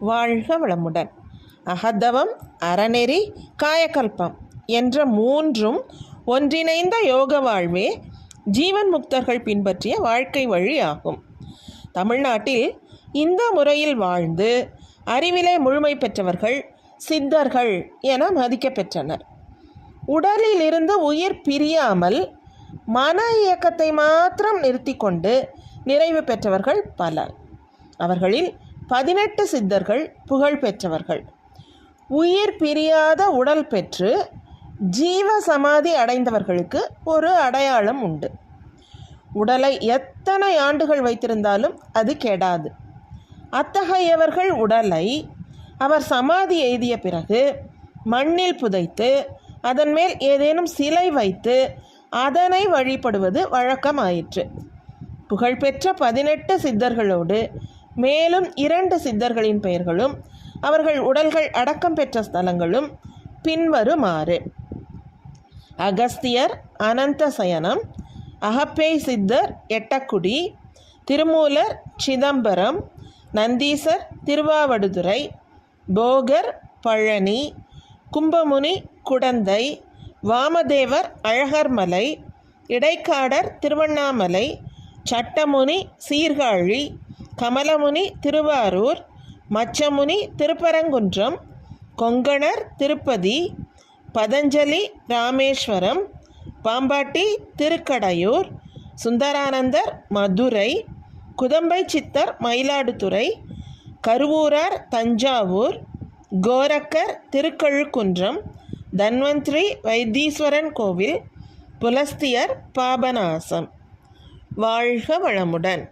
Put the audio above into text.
வாழ்க வளமுடன். அகத்தவம், அறநெறி, காயகல்பம் என்ற மூன்றும் ஒன்றிணைந்த யோக வாழ்வே ஜீவன் முக்தர்கள் பின்பற்றிய வாழ்க்கை வழி ஆகும். தமிழ்நாட்டில் இந்த முறையில் வாழ்ந்து அறிவிலே முழுமை பெற்றவர்கள் சித்தர்கள் என மதிக்கப்பெற்றனர். உடலில் இருந்து உயிர் பிரியாமல் மன இயக்கத்தை மாத்திரம் நிறுத்தி கொண்டு நிறைவு பெற்றவர்கள் பலர். அவர்களில் 18 சித்தர்கள் புகழ் பெற்றவர்கள். உயிர் பிரியாத உடல் பெற்று ஜீவ சமாதி அடைந்தவர்களுக்கு ஒரு அடையாளம் உண்டு. உடலை எத்தனை ஆண்டுகள் வைத்திருந்தாலும் அது கெடாது. அத்தகையவர்கள் உடலை அவர் சமாதி எய்திய பிறகு மண்ணில் புதைத்து அதன் மேல் ஏதேனும் சிலை வைத்து அதனை வழிபடுவது வழக்கமாயிற்று. புகழ்பெற்ற 18 சித்தர்களோடு மேலும் 2 சித்தர்களின் பெயர்களும் அவர்கள் உடல்கள் அடக்கம் பெற்ற ஸ்தலங்களும் பின்வருமாறு: அகஸ்தியர் அனந்தசயனம், அகப்பேய் சித்தர் எட்டக்குடி, திருமூலர் சிதம்பரம், நந்தீசர் திருவாவடுதுறை, போகர் பழனி, கும்பமுனி குடந்தை, வாமதேவர் அழகர்மலை, இடைக்காடர் திருவண்ணாமலை, சட்டமுனி சீர்காழி, கமலமுனி திருவாரூர், மச்சமுனி திருப்பரங்குன்றம், கொங்கணர் திருப்பதி, பதஞ்சலி ராமேஸ்வரம், பாம்பாட்டி திருக்கடையூர், சுந்தரானந்தர் மதுரை, குதம்பை சித்தர் மயிலாடுதுறை, கருவூரார் தஞ்சாவூர், கோரக்கர் திருக்கழுக்குன்றம், தன்வந்திரி வைத்தீஸ்வரன் கோவில், புலஸ்தியர் பாபநாசம். வாழ்க வளமுடன்.